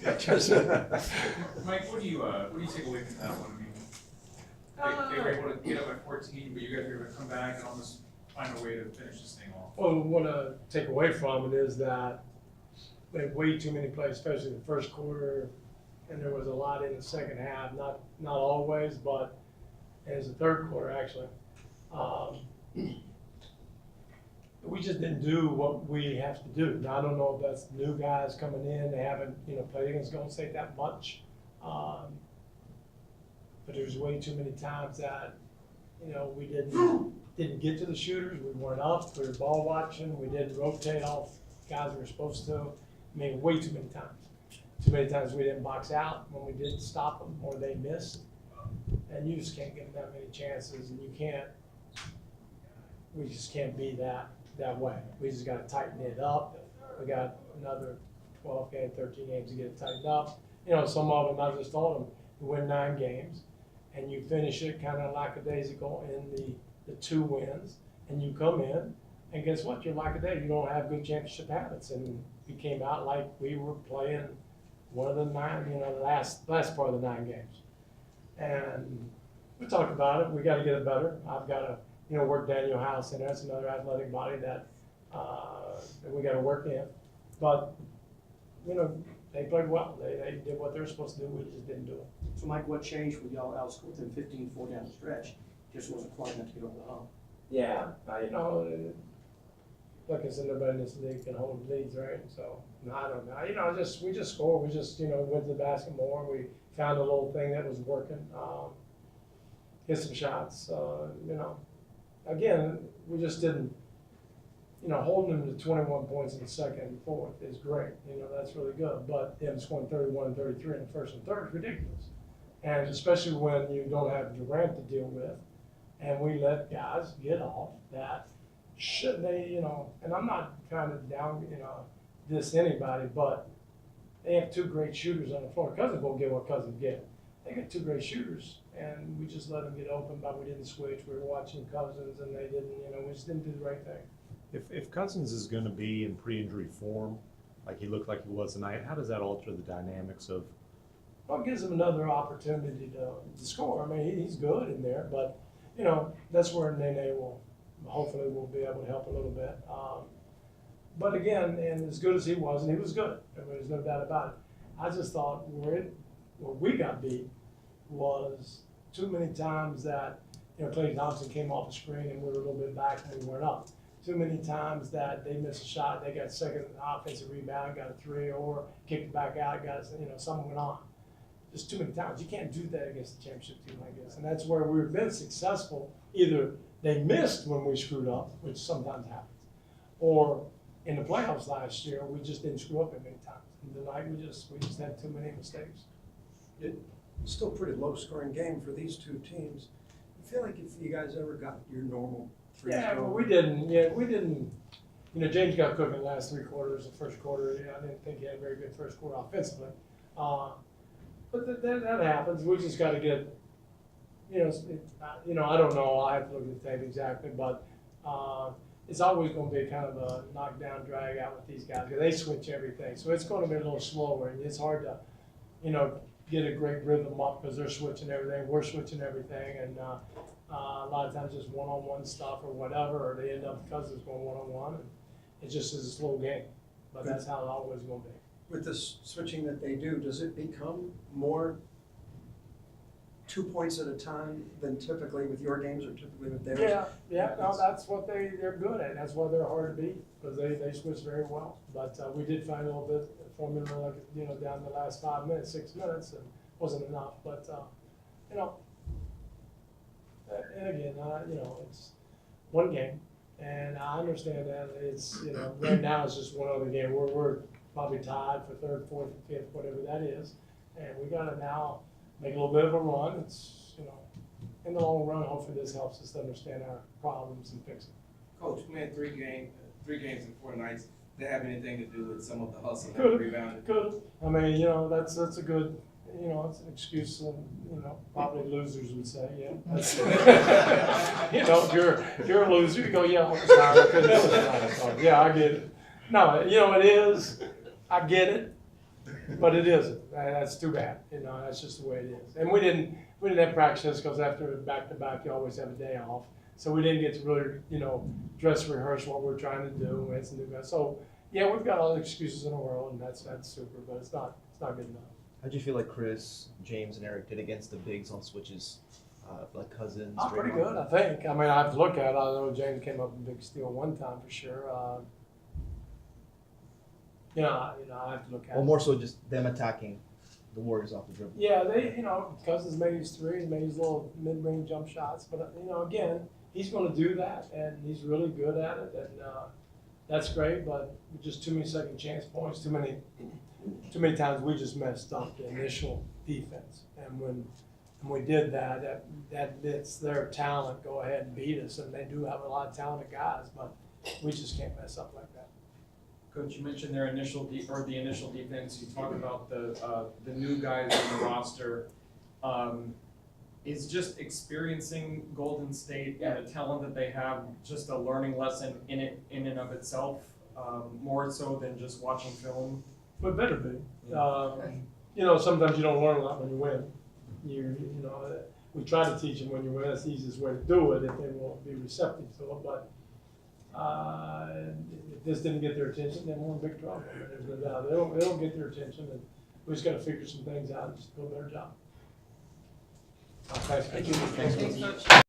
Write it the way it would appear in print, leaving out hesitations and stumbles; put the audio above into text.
Mike, what do you take away from that one? I mean, they were able to get up at 14, but you guys were able to come back and almost find a way to finish this thing off. Well, what I take away from it is that they had way too many plays, especially in the first quarter, and there was a lot in the second half. Not always, but as the third quarter actually. We just didn't do what we have to do. Now, I don't know if that's new guys coming in. They haven't, played against Golden State that much. But there's way too many times that, we didn't get to the shooters. We weren't up. We were ball watching. We didn't rotate off guys we were supposed to. I mean, way too many times. Too many times we didn't box out when we didn't stop them or they missed. And you just can't give them that many chances, and we just can't be that way. We just got to tighten it up. We got another 12 games, 13 games to get it tightened up. Some of them, I just told them, you win 9 games, and you finish it kind of lackadaisical in the 2 wins, and you come in, and guess what? You're lackadaisical. You don't have good championship habits, and we came out like we were playing one of the 9, the last part of the 9 games. And we talked about it. We got to get it better. I've got to, work Daniel House in. That's another athletic body that we got to work in. But, they played well. They did what they were supposed to do. We just didn't do it. So, Mike, what changed with y'all outscored them 15-4 down the stretch? Just wasn't quite enough to get over the hump. Yeah, like I said, nobody in this league can hold leads, right? So, I don't know. We just scored. We just, went to the basket more. We found a little thing that was working. Hit some shots. Again, we just didn't. Holding them to 21 points in the second and fourth is great. That's really good. But them scoring 31 and 33 in the first and third is ridiculous. And especially when you don't have Durant to deal with, and we let guys get off that shouldn't they, and I'm not trying to diss anybody, but they have 2 great shooters on the floor. Cousins won't get what Cousins get. They got 2 great shooters, and we just let them get open, but we didn't switch. We were watching Cousins, and they didn't, we just didn't do the right thing. If Cousins is going to be in pre-injury form, like he looked like he was tonight, how does that alter the dynamics of? Well, it gives him another opportunity to score. I mean, he's good in there, but that's where Nene will be able to help a little bit. But again, and as good as he was, and he was good. There's no doubt about it. I just thought where we got beat was too many times that Klay Thompson came off the screen and we were a little bit back and we weren't up. Too many times that they missed a shot, they got second offensive rebound, got a 3, or kicked it back out, got something went on. Just too many times. You can't do that against a championship team like this, and that's where we've been successful. Either they missed when we screwed up, which sometimes happens, or in the playoffs last year we just didn't screw up that many times. And tonight we just had too many mistakes. It's still a pretty low-scoring game for these 2 teams. I feel like if you guys ever got your normal. Yeah, but we didn't. Yeah, we didn't. James got cooked in the last 3 quarters. The first quarter, I didn't think he had a very good first quarter offensively. But that happens. We just got to get. I don't know. I have to look at the tape exactly, but it's always going to be kind of a knockdown, drag out with these guys because they switch everything. So it's going to be a little slower, and it's hard to, get a great rhythm up because they're switching everything. We're switching everything, and a lot of times just one-on-one stuff or whatever, or they end up because it's going one-on-one, and it just is a slow game. But that's how it always going to be. With this switching that they do, does it become more 2 points at a time than typically with your games or typically with theirs? Yeah. No, that's what they're good at. That's why they're hard to beat because they switch very well. But we did find a little bit of formula, like down the last 5 minutes, 6 minutes, and wasn't enough. But and again, it's one game, and I understand that it's right now it's just one other game. We're probably tied for 3rd, 4th, and 5th, whatever that is, and we got to now make a little bit of a run. It's in the long run, hopefully this helps us to understand our problems and fix them. Coach, we had 3 games in 4 nights. Did that have anything to do with some of the hustle and rebounding? Could. I mean, that's a good. It's an excuse, probably losers would say, yeah. That's, if you're a loser, you go, yeah, I'm sorry, I couldn't do it. Yeah, I get it. No, it is. I get it. But it isn't, and that's too bad, you know, that's just the way it is. And we didn't have practice, because after back-to-back, you always have a day off. So we didn't get to really, you know, dress rehearse what we're trying to do, we had some new guys. So, yeah, we've got all the excuses in the world, and that's super, but it's not good enough. How'd you feel like Chris, James, and Eric did against the bigs on switches, like Cousins? Pretty Draymond? good, I think. I mean, I have to look at it. I know James came up with a big steal one time for sure. I have to look at Well, it. more so just them attacking the Warriors off the dribble. Yeah, Cousins made his threes, made his little mid-range jump shots, but again, he's going to do that, and he's really good at it, and that's great. But just too many second chance points, too many times we just messed up the initial defense, and when we did that lets their talent go ahead and beat us, and they do have a lot of talented guys, but we just can't mess up like that. Coach, you mentioned the initial defense. You talked about the new guys on the roster. Is just experiencing Golden State and the talent that they have just a learning lesson in and of itself, more so than just watching film? But better be. Sometimes you don't learn a lot when you win. We try to teach them when you win. That's the easiest way to do it if they won't be receptive to it. But if this didn't get their attention, then we're in big trouble. I mean, there's no doubt. They don't get their attention, and we just got to figure some things out and just do a better job. Thanks. Thank you. Thanks, Coach.